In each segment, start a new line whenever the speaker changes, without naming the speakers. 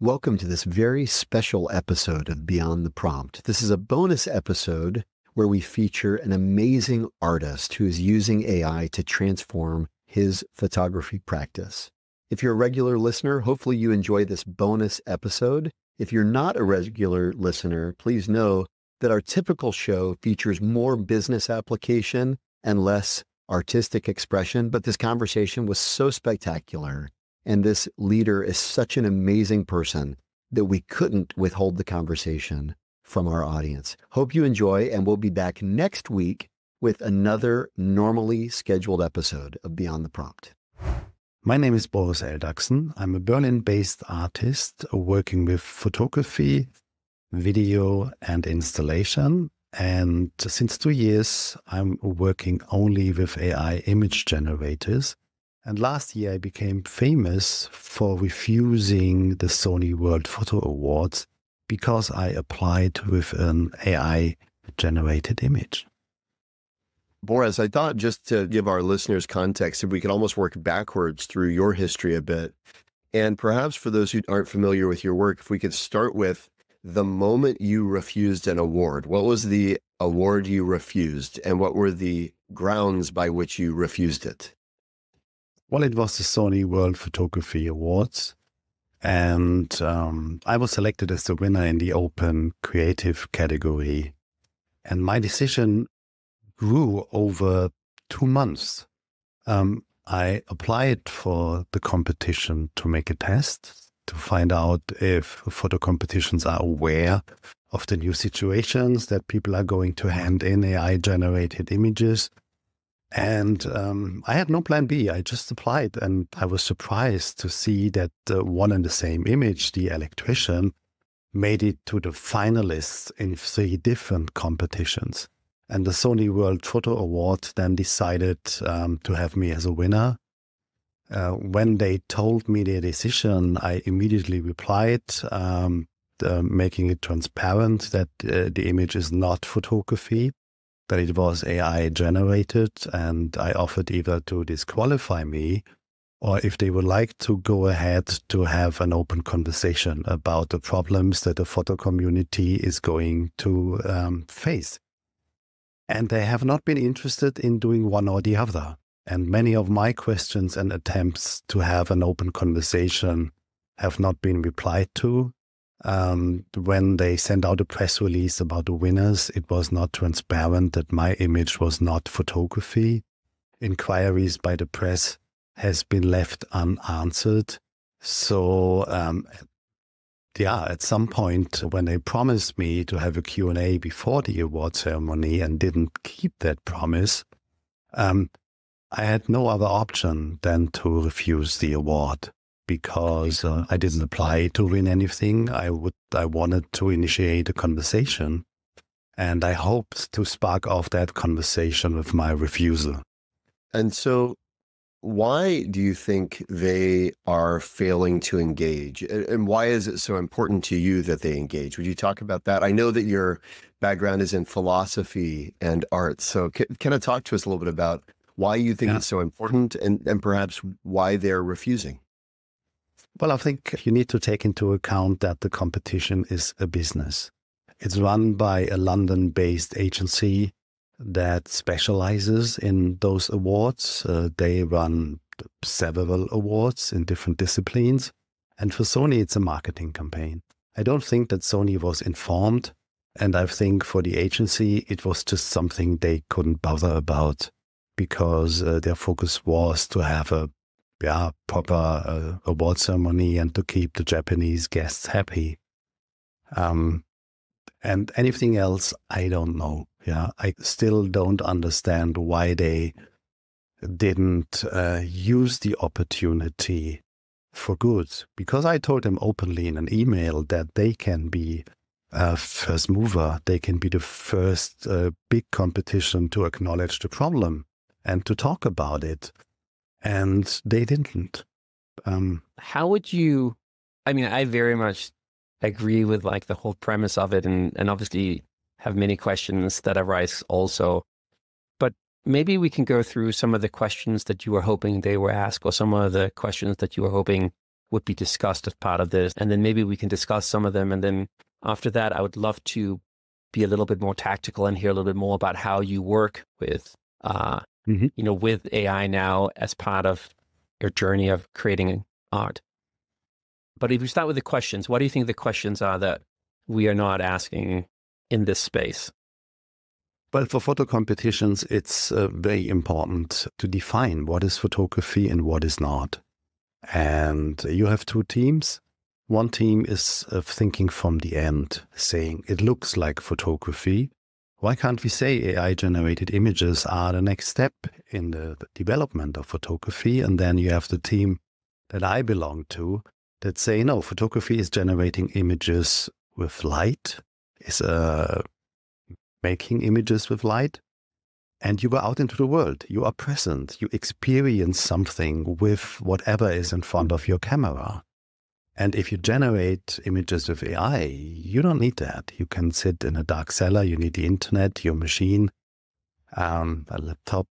Welcome to this very special episode of Beyond the Prompt. This is a bonus episode where we feature an amazing artist who is using AI to transform his photography practice. If you're a regular listener, hopefully you enjoy this bonus episode. If you're not a regular listener, please know that our typical show features more business application and less artistic expression, but this conversation was so spectacular. And this leader is such an amazing person that we couldn't withhold the conversation from our audience. Hope you enjoy, and we'll be back next week with another normally scheduled episode of Beyond the Prompt.
My name is Boris Eldagsen. I'm a Berlin-based artist working with photography, video, and installation. And since 2 years, I'm working only with AI image generators. And last year, I became famous for refusing the Sony World Photo Awards because I applied with an AI-generated image.
Boris, I thought just to give our listeners context, if we could almost work backwards through your history a bit. And perhaps for those who aren't familiar with your work, if we could start with the moment you refused an award. What was the award you refused, and what were the grounds by which you refused it?
Well, it was the Sony World Photography Awards, and I was selected as the winner in the open creative category. And my decision grew over 2 months. I applied for the competition to make a test to find out if photo competitions are aware of the new situations that people are going to hand in AI-generated images. And I had no plan B. I just applied, and I was surprised to see that one and the same image, the electrician, made it to the finalists in 3 different competitions. And the Sony World Photo Award then decided to have me as a winner. When they told me their decision, I immediately replied, making it transparent that the image is not photography, that it was AI generated, and I offered either to disqualify me or if they would like to go ahead to have an open conversation about the problems that the photo community is going to face. And they have not been interested in doing one or the other. And many of my questions and attempts to have an open conversation have not been replied to. When they sent out a press release about the winners, it was not transparent that my image was not photography. Inquiries by the press has been left unanswered. So, at some point when they promised me to have a Q&A before the award ceremony and didn't keep that promise, I had no other option than to refuse the award. Because I didn't apply to win anything. I wanted to initiate a conversation, and I hoped to spark off that conversation with my refusal.
And so why do you think they are failing to engage? And why is it so important to you that they engage? Would you talk about that? I know that your background is in philosophy and art. So can I talk to us a little bit about why you think it's so important and perhaps why they're refusing?
Well, I think you need to take into account that the competition is a business. It's run by a London-based agency that specializes in those awards. They run several awards in different disciplines. And for Sony, it's a marketing campaign. I don't think that Sony was informed. And I think for the agency, it was just something they couldn't bother about because their focus was to have a proper award ceremony and to keep the Japanese guests happy. And anything else, I don't know. I still don't understand why they didn't use the opportunity for good. Because I told them openly in an email that they can be first mover. They can be the first big competition to acknowledge the problem and to talk about it. And they didn't.
How would you, I very much agree with like the whole premise of it and obviously have many questions that arise also. But maybe we can go through some of the questions that you were hoping they were asked or some of the questions that you were hoping would be discussed as part of this. And then maybe we can discuss some of them. And then after that, I would love to be a little bit more tactical and hear a little bit more about how you work with, with AI now as part of your journey of creating art. But if we start with the questions, what do you think the questions are that we are not asking in this space?
Well, for photo competitions, it's very important to define what is photography and what is not. And you have two teams. One team is thinking from the end, saying it looks like photography. Why can't we say AI-generated images are the next step in the development of photography? And then you have the team that I belong to that say, no, photography is generating images with light, is making images with light, and you go out into the world. You are present. You experience something with whatever is in front of your camera. And if you generate images with AI, you don't need that. You can sit in a dark cellar. You need the internet, your machine, a laptop.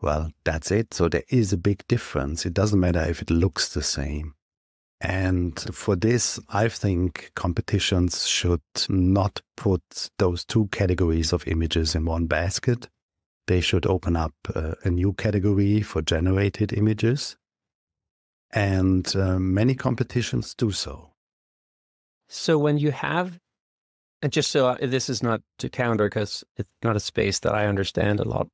Well, that's it. So there is a big difference. It doesn't matter if it looks the same. And for this, I think competitions should not put those two categories of images in one basket. They should open up a new category for generated images. And many competitions do so.
So when you have, and just so this is not to counter because it's not a space that I understand a lot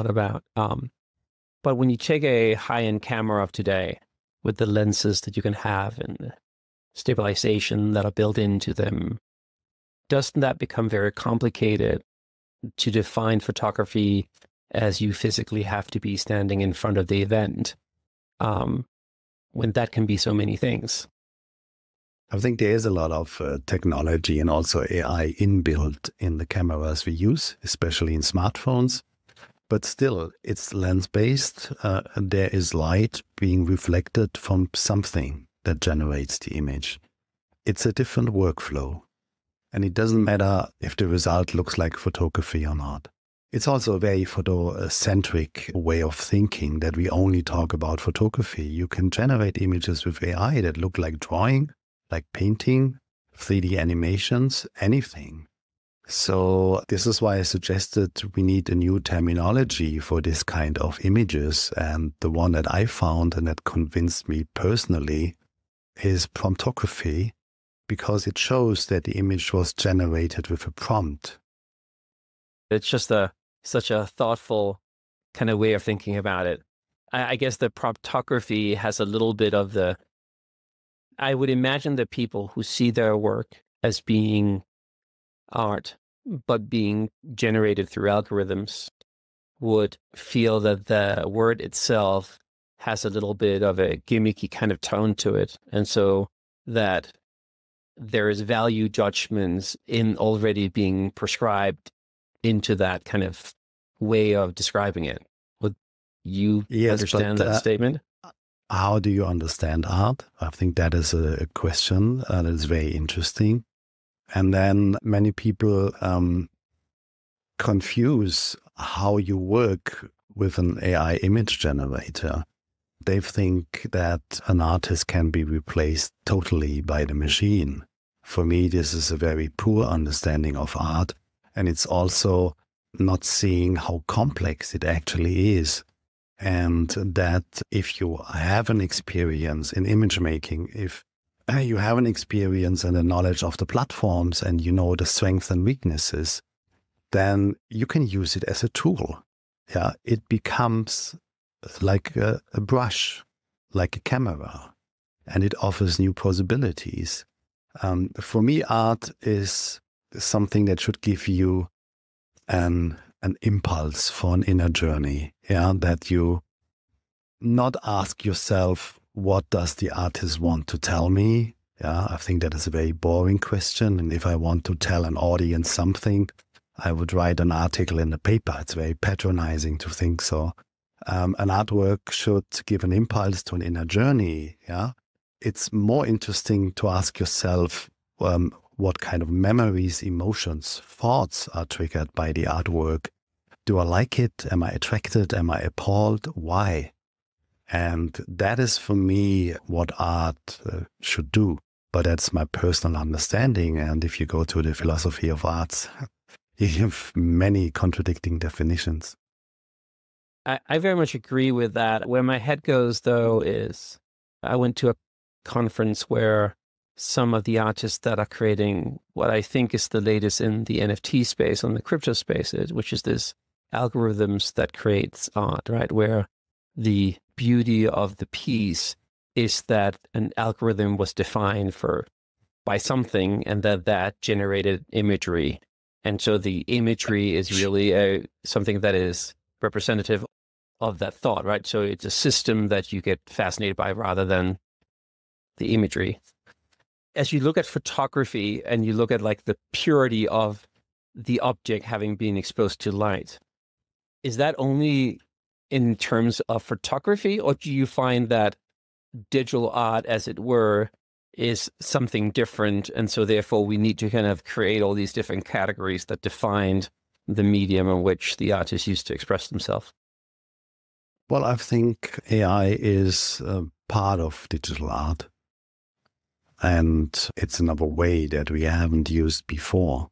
about, but when you take a high-end camera of today, with the lenses that you can have and the stabilization that are built into them, doesn't that become very complicated to define photography as you physically have to be standing in front of the event, when that can be so many things?
I think there is a lot of technology and also AI inbuilt in the cameras we use, especially in smartphones. But still, it's lens-based. There is light being reflected from something that generates the image. It's a different workflow. And it doesn't matter if the result looks like photography or not. It's also a very photocentric way of thinking that we only talk about photography. You can generate images with AI that look like drawing, like painting, 3D animations, anything. So this is why I suggested we need a new terminology for this kind of images. And the one that I found and that convinced me personally is promptography, because it shows that the image was generated with a prompt.
It's just such a thoughtful kind of way of thinking about it. I guess the promptography has a little bit of I would imagine the people who see their work as being art, but being generated through algorithms, would feel that the word itself has a little bit of a gimmicky kind of tone to it. And so that there is value judgments in already being prescribed into that kind of way of describing it. Would you understand that statement?
How do you understand art? I think that is a question that is very interesting. And then many people confuse how you work with an AI image generator. They think that an artist can be replaced totally by the machine. For me, this is a very poor understanding of art. And it's also not seeing how complex it actually is. And that if you have an experience in image making, if you have an experience and a knowledge of the platforms and you know the strengths and weaknesses, then you can use it as a tool. Yeah, it becomes like a brush, like a camera, and it offers new possibilities. For me, art is something that should give you an impulse for an inner journey. Yeah, that you not ask yourself, what does the artist want to tell me? Yeah, I think that is a very boring question. And if I want to tell an audience something, I would write an article in the paper. It's very patronizing to think so. An artwork should give an impulse to an inner journey. Yeah, it's more interesting to ask yourself what kind of memories, emotions, thoughts are triggered by the artwork. Do I like it? Am I attracted? Am I appalled? Why? And that is for me what art should do. But that's my personal understanding. And if you go to the philosophy of arts, you have many contradicting definitions.
I very much agree with that. Where my head goes, though, is I went to a conference where some of the artists that are creating what I think is the latest in the NFT space, on the crypto space, which is this algorithms that creates art, right? Where the beauty of the piece is that an algorithm was defined by something, and that generated imagery. And so the imagery is really something that is representative of that thought, right? So it's a system that you get fascinated by rather than the imagery. As you look at photography and you look at like the purity of the object having been exposed to light, is that only in terms of photography, or do you find that digital art, as it were, is something different, and so therefore we need to kind of create all these different categories that define the medium in which the artist used to express themselves?
Well, I think AI is part of digital art, and it's another way that we haven't used before.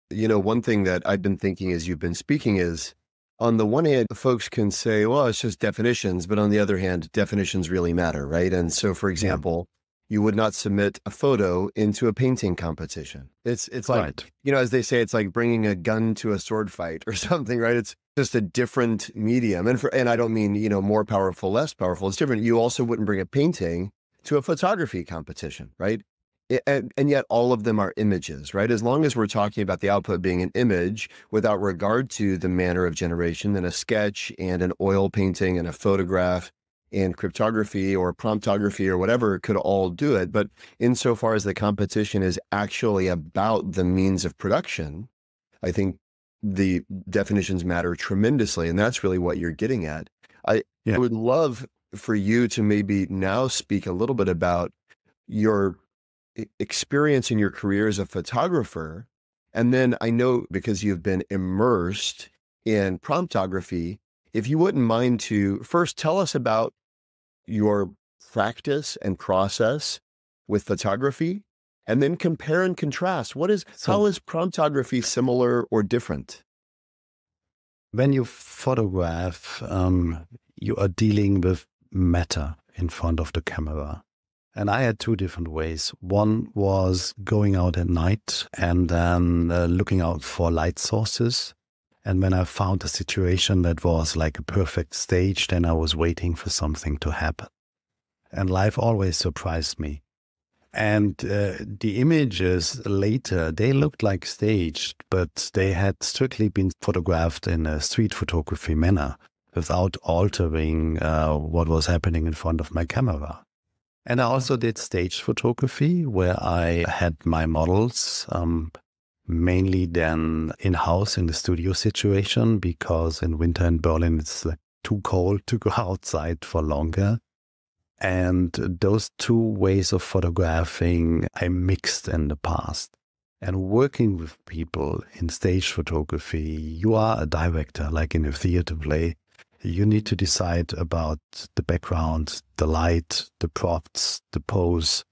You know, one thing that I've been thinking as you've been speaking is, on the one hand, folks can say, well, it's just definitions, but on the other hand, definitions really matter, right? And so, for example, you would not submit a photo into a painting competition. It's like,
Right.
you know, as they say, it's like bringing a gun to a sword fight or something, right? It's just a different medium. And I don't mean, you know, more powerful, less powerful. It's different. You also wouldn't bring a painting to a photography competition, right? And yet all of them are images, right? As long as we're talking about the output being an image without regard to the manner of generation, then a sketch and an oil painting and a photograph and cryptography or promptography or whatever could all do it. But insofar as the competition is actually about the means of production, I think the definitions matter tremendously. And that's really what you're getting at. I would love for you to maybe now speak a little bit about your experience in your career as a photographer. And then I know, because you've been immersed in promptography, if you wouldn't mind to first tell us about your practice and process with photography, and then compare and contrast. How is promptography similar or different?
When you photograph, you are dealing with matter in front of the camera. And I had two different ways. One was going out at night and then looking out for light sources. And when I found a situation that was like a perfect stage, then I was waiting for something to happen. And life always surprised me. And the images later, they looked like staged, but they had strictly been photographed in a street photography manner without altering what was happening in front of my camera. And I also did stage photography where I had my models mainly then in-house in the studio situation, because in winter in Berlin it's too cold to go outside for longer. And those two ways of photographing I mixed in the past. And working with people in stage photography, you are a director, like in a theater play. You need to decide about the background, the light, the props, the pose,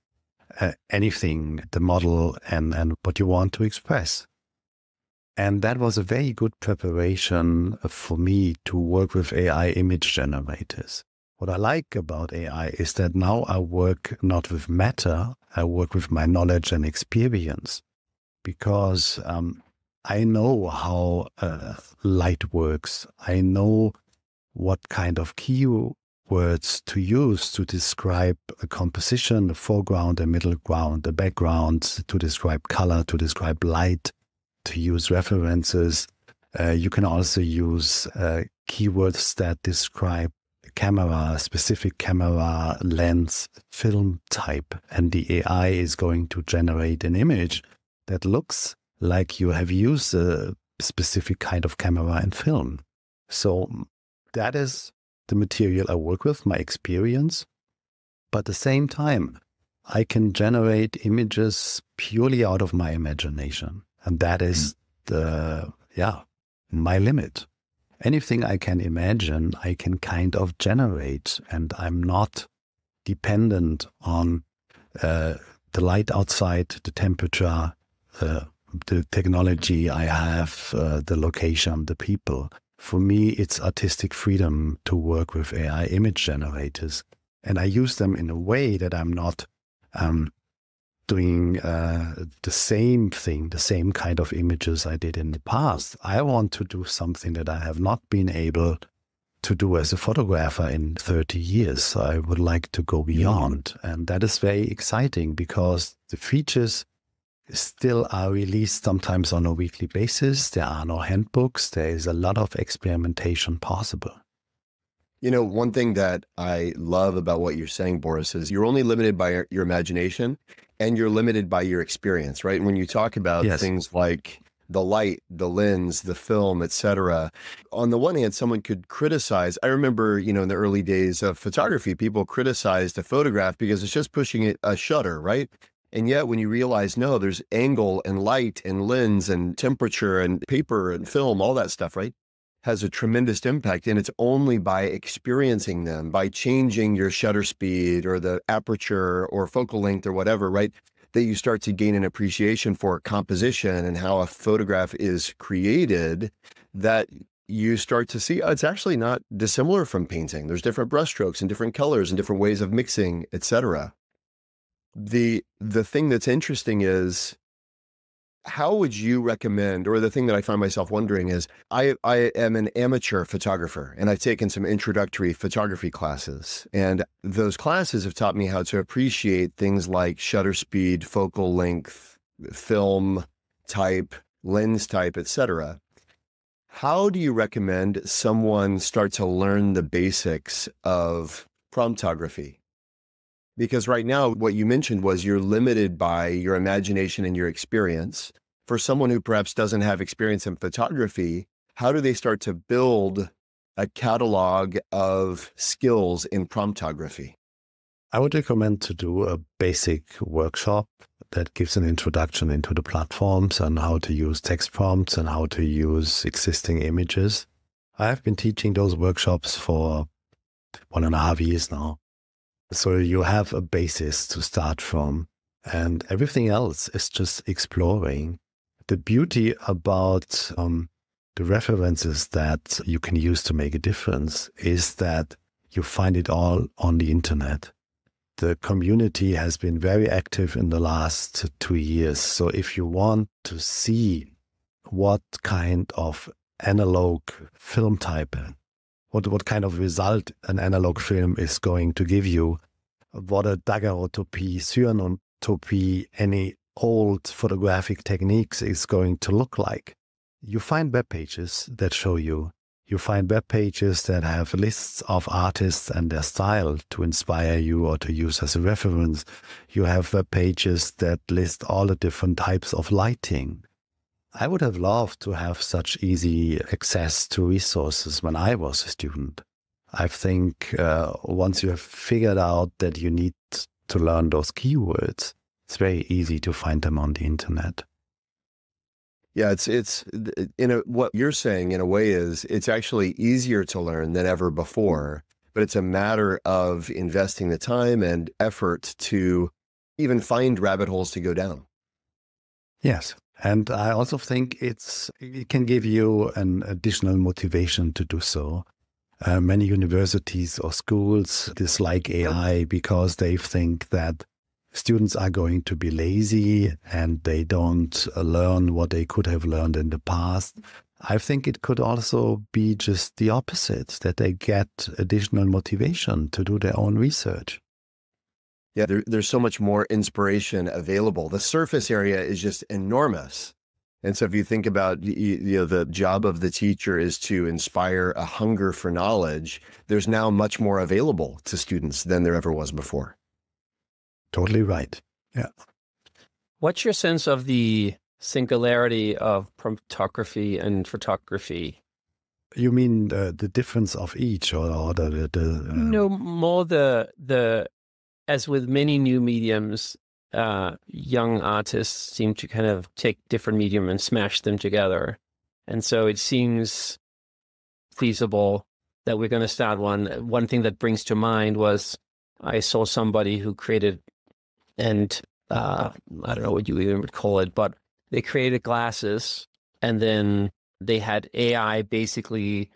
anything, the model, and what you want to express. And that was a very good preparation for me to work with AI image generators. What I like about AI is that now I work not with matter, I work with my knowledge and experience, because I know how light works. I know what kind of keywords to use to describe a composition, a foreground, a middle ground, a background, to describe color, to describe light, to use references. You can also use keywords that describe camera, specific camera lens, film type, and the AI is going to generate an image that looks like you have used a specific kind of camera and film. So that is the material I work with, my experience. But at the same time, I can generate images purely out of my imagination. And that is my limit. anything I can imagine, I can kind of generate, and I'm not dependent on the light outside, the temperature, the technology I have, the location, the people. For me, it's artistic freedom to work with AI image generators. And I use them in a way that I'm not doing the same thing, the same kind of images I did in the past. I want to do something that I have not been able to do as a photographer in 30 years. So I would like to go beyond. And that is very exciting because the features still are released sometimes on a weekly basis. There are no handbooks. There is a lot of experimentation possible.
You know, one thing that I love about what you're saying, Boris, is you're only limited by your imagination and you're limited by your experience, right? And when you talk about things like the light, the lens, the film, etc. On the one hand, someone could criticize. I remember, in the early days of photography, people criticized a photograph because it's just pushing a shutter, right? And yet when you realize, no, there's angle and light and lens and temperature and paper and film, all that stuff, right, has a tremendous impact. And it's only by experiencing them, by changing your shutter speed or the aperture or focal length or whatever, right, that you start to gain an appreciation for composition and how a photograph is created, that you start to see, it's actually not dissimilar from painting. There's different brushstrokes and different colors and different ways of mixing, etc. The thing that's interesting is, how would you recommend, or the thing that I find myself wondering is, I am an amateur photographer and I've taken some introductory photography classes. And those classes have taught me how to appreciate things like shutter speed, focal length, film type, lens type, etc. How do you recommend someone start to learn the basics of promptography? Because right now, what you mentioned was you're limited by your imagination and your experience. For someone who perhaps doesn't have experience in photography, how do they start to build a catalog of skills in promptography?
I would recommend to do a basic workshop that gives an introduction into the platforms and how to use text prompts and how to use existing images. I have been teaching those workshops for 1.5 years now. So you have a basis to start from, and everything else is just exploring. The beauty about the references that you can use to make a difference is that you find it all on the internet. The community has been very active in the last 2 years. So if you want to see what kind of analog film type, what kind of result an analog film is going to give you, what a daguerreotypie, cyanotypie, any old photographic techniques is going to look like. You find web pages that show you. You find web pages that have lists of artists and their style to inspire you or to use as a reference. You have web pages that list all the different types of lighting. I would have loved to have such easy access to resources when I was a student. I think once you have figured out that you need to learn those keywords, it's very easy to find them on the internet.
Yeah, it's what you're saying in a way is it's actually easier to learn than ever before, but it's a matter of investing the time and effort to even find rabbit holes to go down.
Yes. And I also think it can give you an additional motivation to do so. Many universities or schools dislike AI because they think that students are going to be lazy and they don't learn what they could have learned in the past. I think it could also be just the opposite, that they get additional motivation to do their own research.
Yeah, there's so much more inspiration available. The surface area is just enormous. And so if you think about, the job of the teacher is to inspire a hunger for knowledge, there's now much more available to students than there ever was before.
Totally right. Yeah.
What's your sense of the singularity of promptography and photography?
You mean the difference of each, or
No, more the as with many new mediums, young artists seem to kind of take different medium and smash them together. And so it seems feasible that we're going to start one. One thing that brings to mind was I saw somebody who created, and I don't know what you even would call it, but they created glasses, and then they had AI basically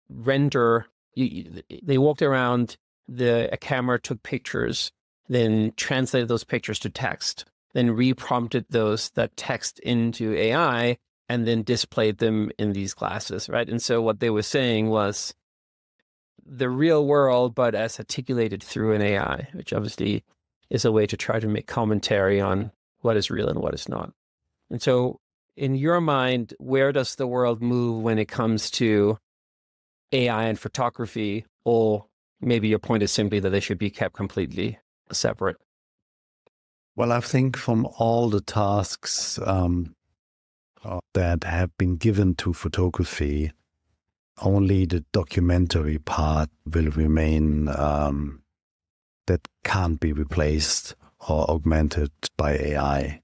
render. They walked around, a camera took pictures, then translated those pictures to text, then re-prompted that text into AI, and then displayed them in these glasses, right? And so what they were saying was the real world, but as articulated through an AI, which obviously is a way to try to make commentary on what is real and what is not. And so in your mind, where does the world move when it comes to AI and photography? Or maybe your point is simply that they should be kept completely separate?
Well, I think from all the tasks that have been given to photography, only the documentary part will remain that can't be replaced or augmented by AI.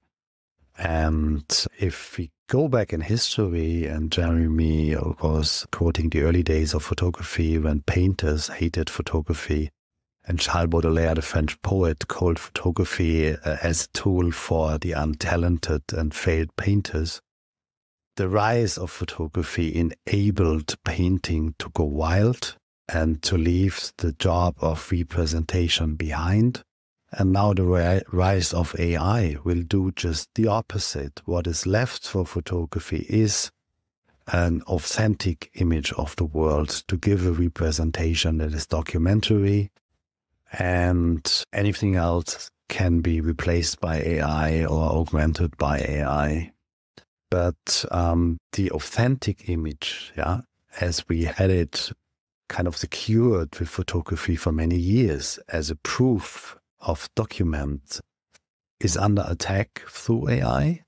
And if we go back in history, and Jeremy was quoting the early days of photography when painters hated photography, and Charles Baudelaire, the French poet, called photography as a tool for the untalented and failed painters. The rise of photography enabled painting to go wild and to leave the job of representation behind. And now the rise of AI will do just the opposite. What is left for photography is an authentic image of the world to give a representation that is documentary, and anything else can be replaced by AI or augmented by AI. But the authentic image, as we had it kind of secured with photography for many years as a proof of document, is under attack through AI,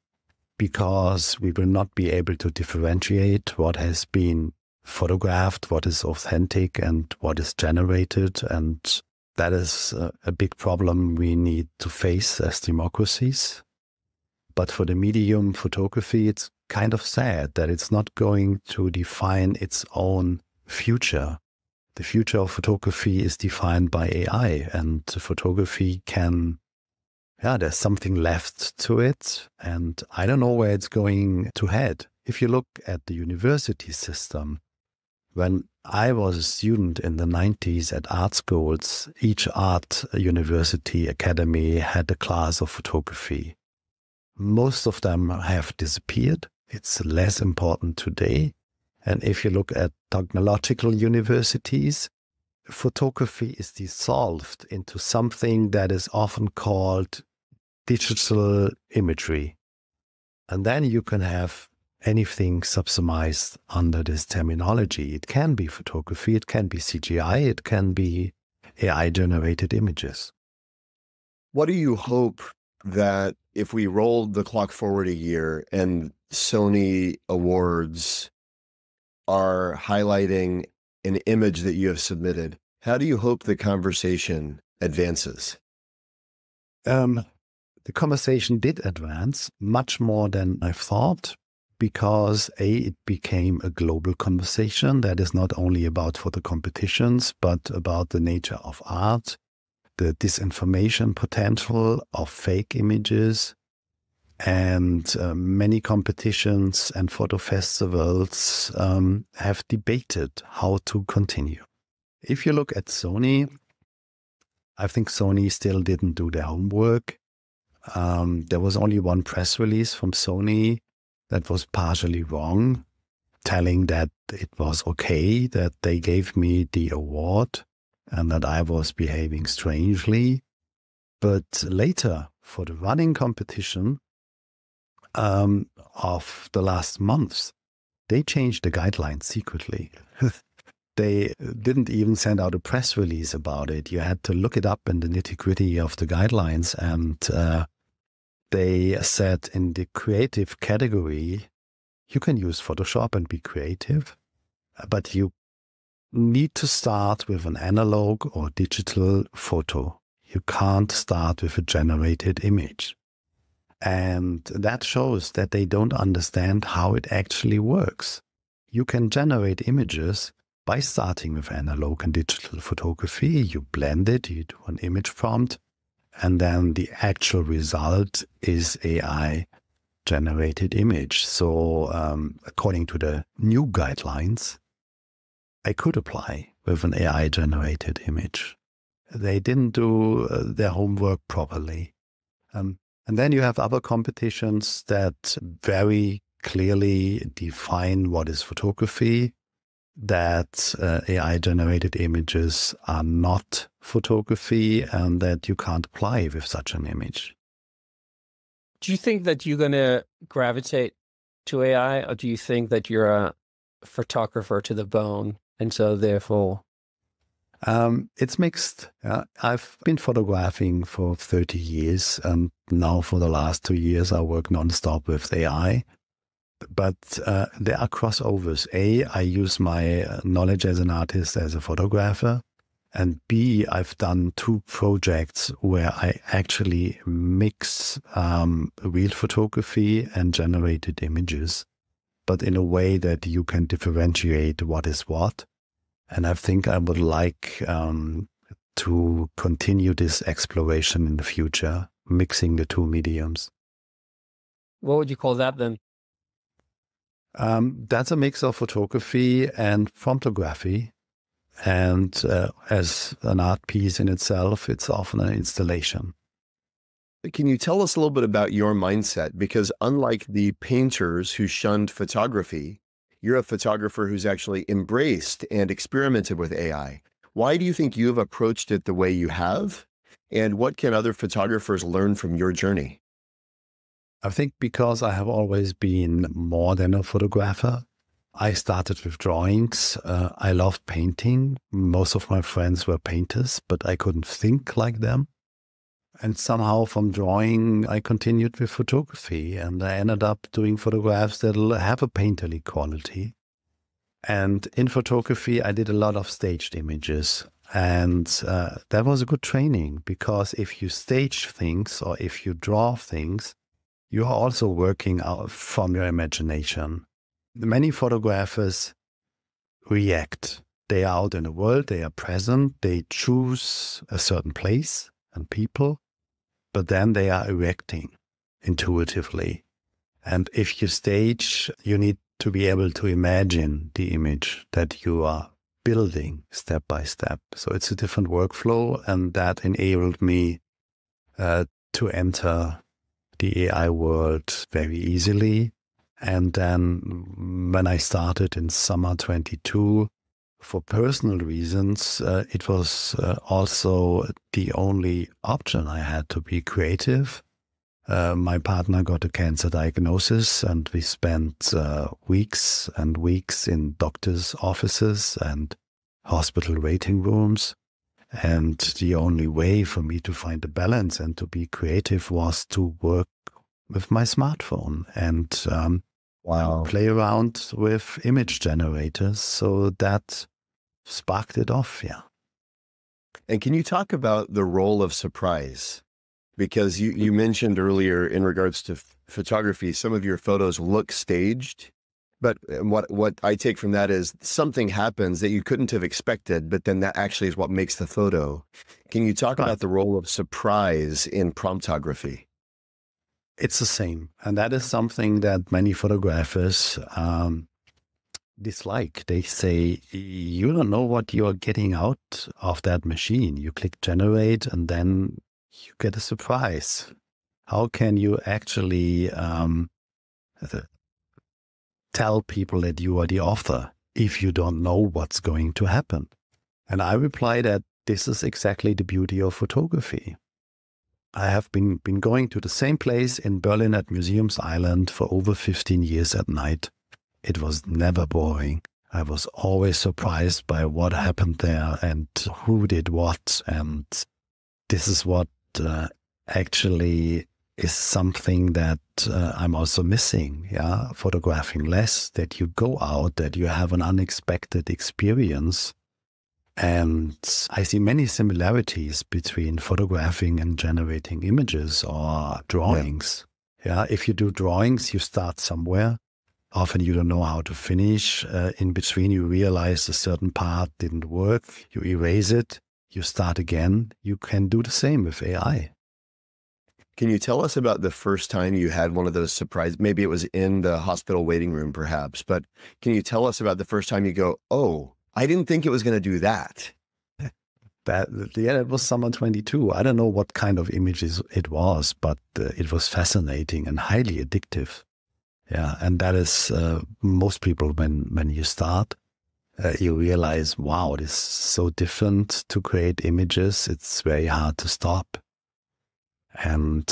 because we will not be able to differentiate what has been photographed, what is authentic, and what is generated. And that is a big problem we need to face as democracies. But for the medium photography, it's kind of sad that it's not going to define its own future. The future of photography is defined by AI, and photography can, there's something left to it, and I don't know where it's going to head. If you look at the university system, when I was a student in the 90s at art schools, each art university academy had a class of photography. Most of them have disappeared. It's less important today. And if you look at technological universities, photography is dissolved into something that is often called digital imagery. And then you can have anything subsumized under this terminology. It can be photography, it can be CGI, it can be AI-generated images.
What do you hope that if we rolled the clock forward a year and Sony Awards are highlighting an image that you have submitted, how do you hope the conversation advances?
The conversation did advance much more than I thought, because it became a global conversation that is not only about photo competitions, but about the nature of art, the disinformation potential of fake images. And many competitions and photo festivals have debated how to continue. If you look at Sony, I think Sony still didn't do their homework. There was only one press release from Sony that was partially wrong, telling that it was okay that they gave me the award and that I was behaving strangely. But later, for the running competition of the last months, they changed the guidelines secretly. They didn't even send out a press release about it. You had to look it up in the nitty-gritty of the guidelines, and they said in the creative category, you can use Photoshop and be creative, but you need to start with an analog or digital photo. You can't start with a generated image. And that shows that they don't understand how it actually works. You can generate images, by starting with analog and digital photography. You blend it, you do an image prompt, and then the actual result is AI generated image. So according to the new guidelines, I could apply with an AI generated image. They didn't do their homework properly. And then you have other competitions that very clearly define what is photography, that AI generated images are not photography, and that you can't apply with such an image.
Do you think that you're going to gravitate to AI, or do you think that you're a photographer to the bone, and so therefore?
It's mixed. I've been photographing for 30 years, and now for the last 2 years I work nonstop with AI. But there are crossovers. A, I use my knowledge as an artist as a photographer. And B, I've done 2 projects where I actually mix real photography and generated images, but in a way that you can differentiate what is what. And I think I would like to continue this exploration in the future, mixing the 2 mediums.
What would you call that then?
That's a mix of photography and promptography. And as an art piece in itself, it's often an installation.
Can you tell us a little bit about your mindset? Because unlike the painters who shunned photography, you're a photographer who's actually embraced and experimented with AI. Why do you think you've approached it the way you have? And what can other photographers learn from your journey?
I think because I have always been more than a photographer. I started with drawings. I loved painting. Most of my friends were painters, but I couldn't think like them. And somehow from drawing, I continued with photography, and I ended up doing photographs that have a painterly quality. And in photography, I did a lot of staged images. And that was a good training, because if you stage things or if you draw things, you are also working out from your imagination. Many photographers react. They are out in the world, they are present, they choose a certain place and people, but then they are reacting intuitively. And if you stage, you need to be able to imagine the image that you are building step by step. So it's a different workflow, and that enabled me to enter the AI world very easily. And then when I started in summer 22, for personal reasons, it was also the only option I had to be creative. My partner got a cancer diagnosis, and we spent weeks and weeks in doctors' offices and hospital waiting rooms. And the only way for me to find a balance and to be creative was to work with my smartphone and play around with image generators. So that sparked it off, yeah.
And can you talk about the role of surprise? Because you mentioned earlier in regards to photography, some of your photos look staged, but what I take from that is something happens that you couldn't have expected, but then that actually is what makes the photo. Can you talk about the role of surprise in promptography?
It's the same. And that is something that many photographers dislike. They say, you don't know what you're getting out of that machine. You click generate and then you get a surprise. How can you actually tell people that you are the author if you don't know what's going to happen? And I reply that this is exactly the beauty of photography. I have been going to the same place in Berlin at Museums Island for over 15 years at night. It was never boring. I was always surprised by what happened there and who did what. And this is what actually is something that I'm also missing. Yeah, photographing less, that you go out, that you have an unexpected experience. And I see many similarities between photographing and generating images or drawings. Yeah, if you do drawings, you start somewhere. Often you don't know how to finish. In between, you realize a certain part didn't work. You erase it. You start again. You can do the same with AI.
Can you tell us about the first time you had one of those surprises? Maybe it was in the hospital waiting room, perhaps, but can you tell us about the first time you go, oh, I didn't think it was going to do that?
It was summer 22. I don't know what kind of images it was, but it was fascinating and highly addictive. Yeah, and that is most people when you start, you realize, wow, it is so different to create images. It's very hard to stop. And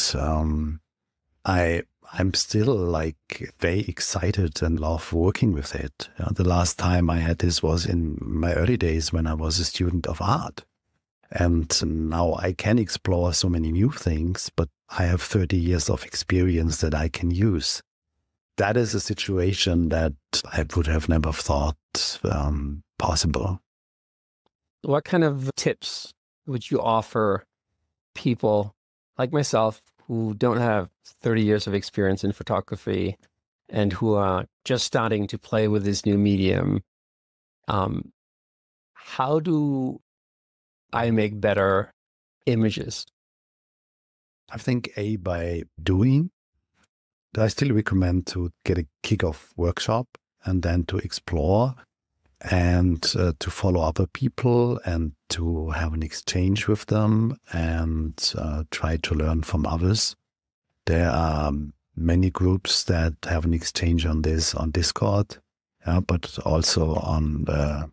I'm still like very excited and love working with it. The last time I had this was in my early days when I was a student of art. And now I can explore so many new things, but I have 30 years of experience that I can use. That is a situation that I would have never thought possible.
What kind of tips would you offer people like myself who don't have 30 years of experience in photography and who are just starting to play with this new medium? How do I make better images?
I think by doing. I still recommend to get a kickoff workshop and then to explore and to follow other people and to have an exchange with them and try to learn from others. There are many groups that have an exchange on this on Discord, but also on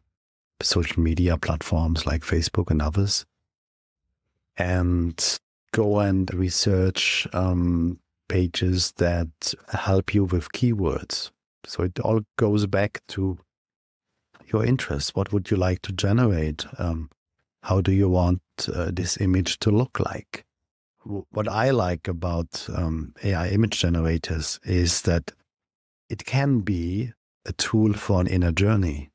social media platforms like Facebook and others. And go and research pages that help you with keywords. So it all goes back to your interests. What would you like to generate? How do you want this image to look like? What I like about AI image generators is that it can be a tool for an inner journey,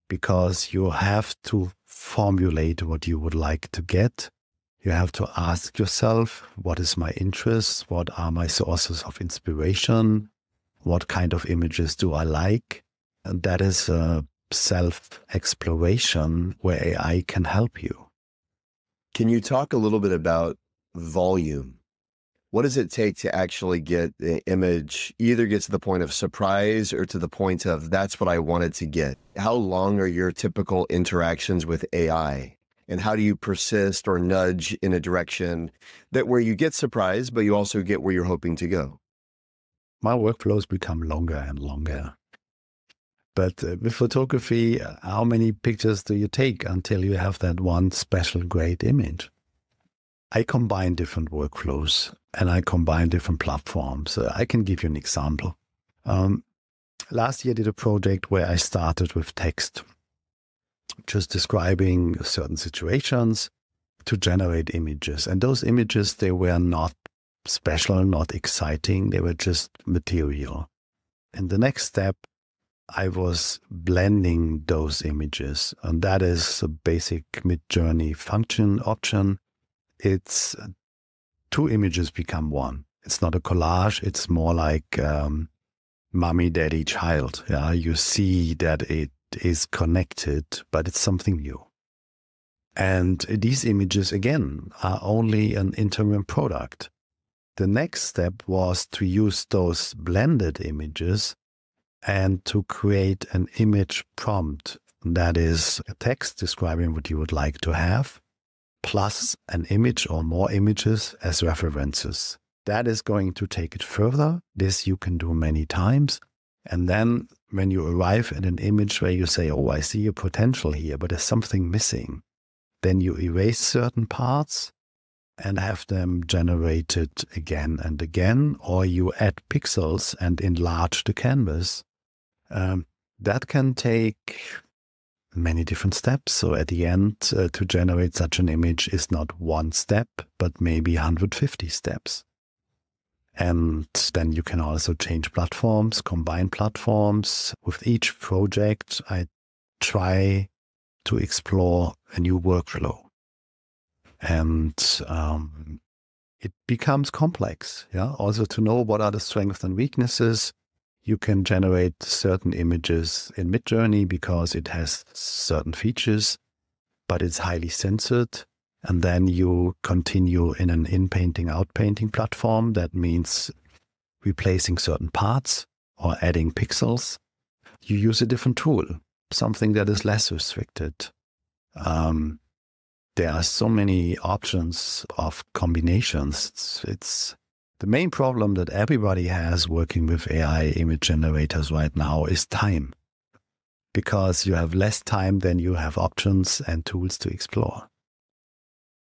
because you have to formulate what you would like to get. You have to ask yourself, what is my interest? What are my sources of inspiration? What kind of images do I like? And that is a self-exploration where AI can help you.
Can you talk a little bit about volume? What does it take to actually get the image, either get to the point of surprise or to the point of that's what I wanted to get? How long are your typical interactions with AI? And how do you persist or nudge in a direction that where you get surprised, but you also get where you're hoping to go?
My workflows become longer and longer. But with photography, how many pictures do you take until you have that one special great image? I combine different workflows and I combine different platforms. I can give you an example. Last year I did a project where I started with text, just describing certain situations to generate images. And those images, they were not special, not exciting. They were just material. And the next step, I was blending those images. And that is a basic mid-journey function option. It's two images become one. It's not a collage. It's more like mommy, daddy, child. Yeah, you see that it is connected, but it's something new. And these images, again, are only an interim product. The next step was to use those blended images and to create an image prompt. That is a text describing what you would like to have, plus an image or more images as references. That is going to take it further. This you can do many times. And then when you arrive at an image where you say, oh, I see a potential here, but there's something missing, then you erase certain parts and have them generated again and again, or you add pixels and enlarge the canvas. That can take many different steps. So at the end, to generate such an image is not one step, but maybe 150 steps. And then you can also change platforms, combine platforms. With each project, I try to explore a new workflow. And it becomes complex, yeah. Also to know what are the strengths and weaknesses. You can generate certain images in Midjourney because it has certain features, but it's highly censored. And then you continue in an in-painting, out-painting platform. That means replacing certain parts or adding pixels. You use a different tool, something that is less restricted. There are so many options of combinations. It's the main problem that everybody has working with AI image generators right now is time, because you have less time than you have options and tools to explore.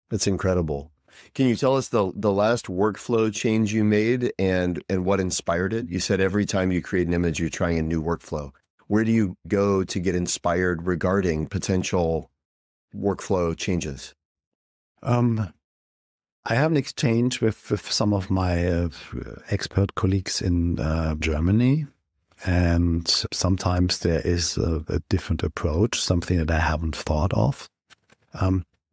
That's incredible. Can you tell us the last workflow change you made and what inspired it? You said every time you create an image, you're trying a new workflow. Where do you go to get inspired regarding potential workflow changes?
I have an exchange with some of my expert colleagues in Germany, and sometimes there is a different approach, something that I haven't thought of.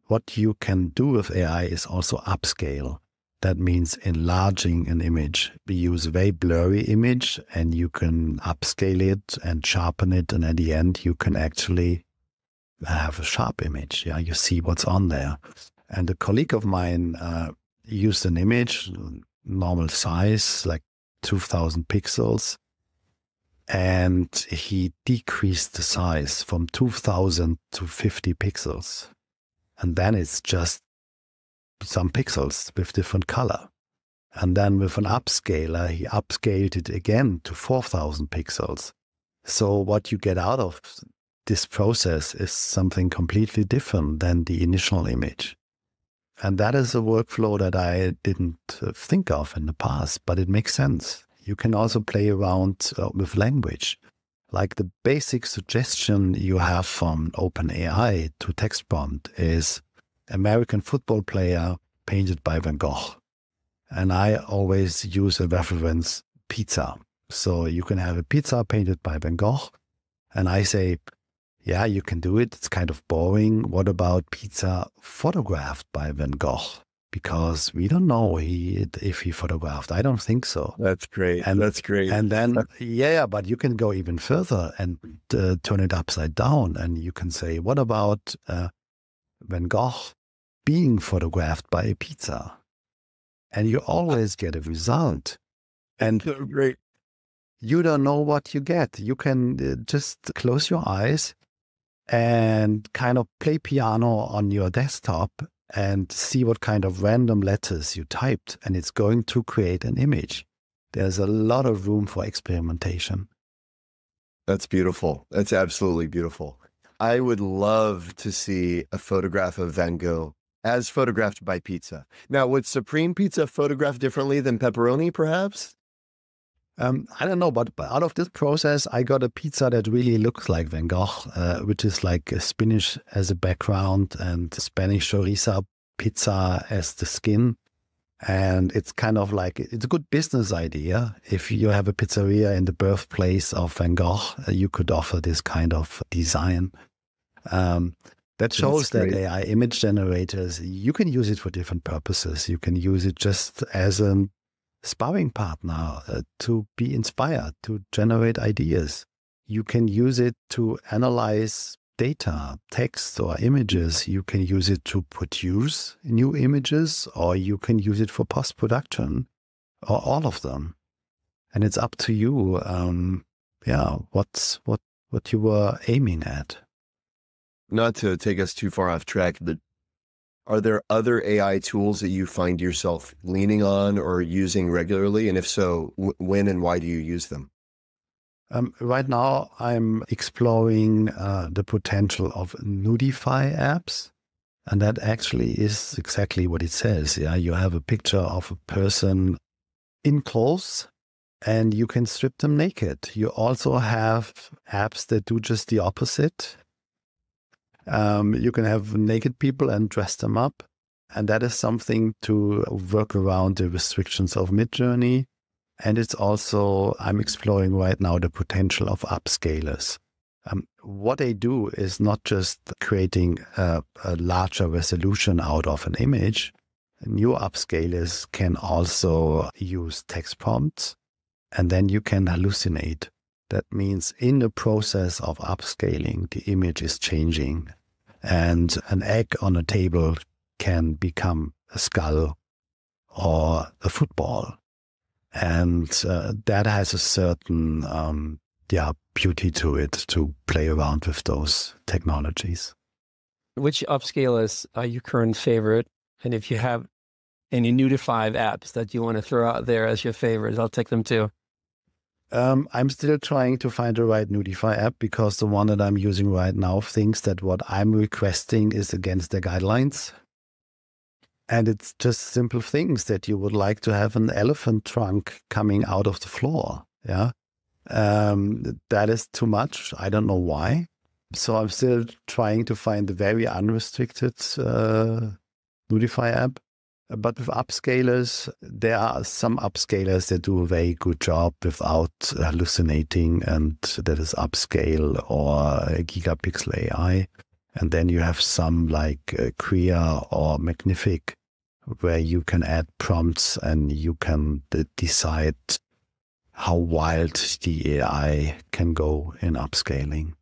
What you can do with AI is also upscale. That means enlarging an image. We use a very blurry image and you can upscale it and sharpen it. And at the end, you can actually have a sharp image. Yeah, you see what's on there. And a colleague of mine used an image, normal size, like 2000 pixels. And he decreased the size from 2000 to 50 pixels. And then it's just some pixels with different color. And then with an upscaler, he upscaled it again to 4000 pixels. So what you get out of this process is something completely different than the initial image. And that is a workflow that I didn't think of in the past, but it makes sense. You can also play around with language. Like the basic suggestion you have from OpenAI to text prompt is American football player painted by Van Gogh. And I always use a reference pizza. So you can have a pizza painted by Van Gogh. And I say, yeah, you can do it. It's kind of boring. What about pizza photographed by Van Gogh? Because we don't know if he photographed. I don't think so.
That's great. That's great.
And then, but you can go even further and turn it upside down. And you can say, what about Van Gogh being photographed by a pizza? And you always get a result. And
so great.
You don't know what you get. You can just close your eyes and kind of play piano on your desktop and see what kind of random letters you typed, and it's going to create an image. There's a lot of room for experimentation.
That's beautiful. That's absolutely beautiful. I would love to see a photograph of Van Gogh as photographed by pizza. Now, would Supreme Pizza photograph differently than pepperoni, perhaps?
I don't know, but out of this process, I got a pizza that really looks like Van Gogh, which is like spinach as a background and Spanish chorizo pizza as the skin. And it's kind of like, it's a good business idea. If you have a pizzeria in the birthplace of Van Gogh, you could offer this kind of design. That shows that AI image generators, you can use it for different purposes. You can use it just as a sparring partner to be inspired, to generate ideas. You can use it to analyze data, text or images. You can use it to produce new images, or you can use it for post-production, or all of them. And it's up to you, what you were aiming at.
Not to take us too far off track, but are there other AI tools that you find yourself leaning on or using regularly? And if so, when and why do you use them?
Right now, I'm exploring the potential of Nudify apps. And that actually is exactly what it says. Yeah, you have a picture of a person in clothes and you can strip them naked. You also have apps that do just the opposite. You can have naked people and dress them up. And that is something to work around the restrictions of Midjourney. And it's also, I'm exploring right now the potential of upscalers. What they do is not just creating a larger resolution out of an image. New upscalers can also use text prompts and then you can hallucinate. That means in the process of upscaling, the image is changing, and an egg on a table can become a skull or a football. And that has a certain beauty to it, to play around with those technologies.
Which upscalers are your current favorite? And if you have any Nudify apps that you want to throw out there as your favorites, I'll take them too.
I'm still trying to find the right Nudify app, because the one that I'm using right now thinks that what I'm requesting is against the guidelines. And it's just simple things that you would like to have an elephant trunk coming out of the floor. Yeah. That is too much. I don't know why. So I'm still trying to find a very unrestricted Nudify app. But with upscalers, there are some upscalers that do a very good job without hallucinating, and that is Upscale or Gigapixel AI. And then you have some like Krea or Magnific, where you can add prompts and you can decide how wild the AI can go in upscaling.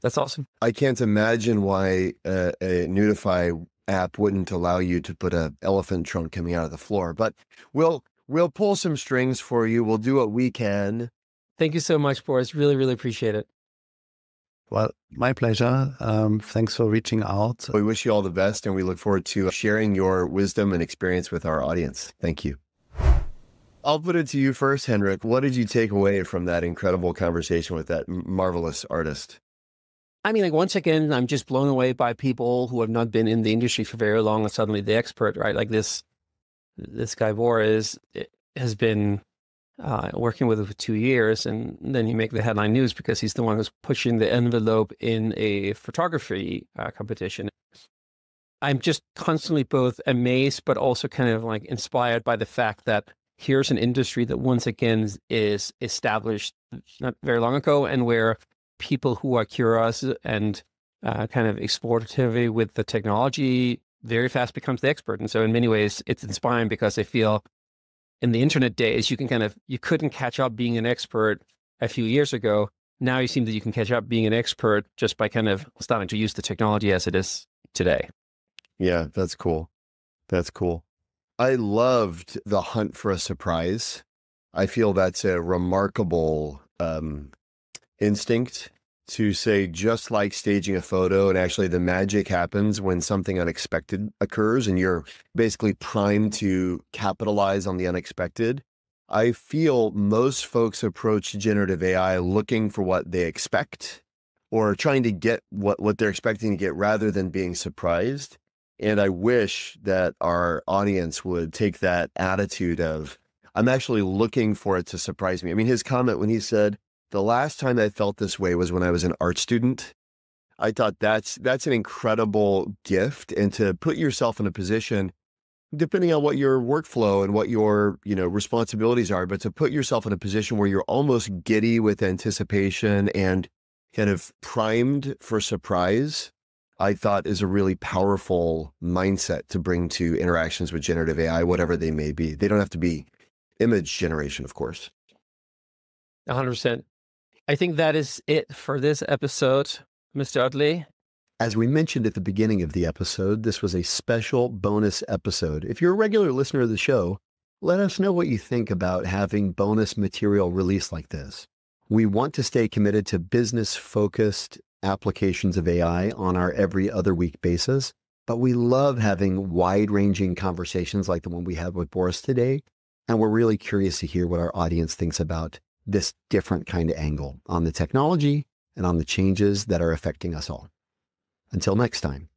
That's awesome.
I can't imagine why a Nudify app wouldn't allow you to put an elephant trunk coming out of the floor, but we'll pull some strings for you. We'll do what we can.
Thank you so much, Boris. Really, really appreciate it.
Well, my pleasure. Thanks for reaching out.
We wish you all the best, and we look forward to sharing your wisdom and experience with our audience. Thank you. I'll put it to you first, Henrik. What did you take away from that incredible conversation with that marvelous artist?
I mean, like, once again, I'm just blown away by people who have not been in the industry for very long and suddenly the expert, right? Like this guy Boris has been working with it for 2 years, and then you make the headline news because he's the one who's pushing the envelope in a photography competition. I'm just constantly both amazed, but also kind of like inspired by the fact that here's an industry that once again is established not very long ago, and where people who are curious and kind of explorative with the technology very fast becomes the expert. And so in many ways, it's inspiring, because I feel in the internet days, you couldn't catch up being an expert a few years ago. Now you seem that you can catch up being an expert just by kind of starting to use the technology as it is today.
Yeah, that's cool. That's cool. I loved the hunt for a surprise. I feel that's a remarkable instinct to say, just like staging a photo, and actually the magic happens when something unexpected occurs and you're basically primed to capitalize on the unexpected. I feel most folks approach generative AI looking for what they expect, or trying to get what they're expecting to get, rather than being surprised. And I wish that our audience would take that attitude of, I'm actually looking for it to surprise me. I mean, his comment when he said, the last time I felt this way was when I was an art student. I thought that's an incredible gift, and to put yourself in a position, depending on what your workflow and what your responsibilities are, but to put yourself in a position where you're almost giddy with anticipation and kind of primed for surprise, I thought is a really powerful mindset to bring to interactions with generative AI, whatever they may be. They don't have to be image generation, of course.
100%. I think that is it for this episode, Mr. Utley.
As we mentioned at the beginning of the episode, this was a special bonus episode. If you're a regular listener of the show, let us know what you think about having bonus material released like this. We want to stay committed to business-focused applications of AI on our every other week basis, but we love having wide-ranging conversations like the one we had with Boris today, and we're really curious to hear what our audience thinks about this different kind of angle on the technology and on the changes that are affecting us all. Until next time.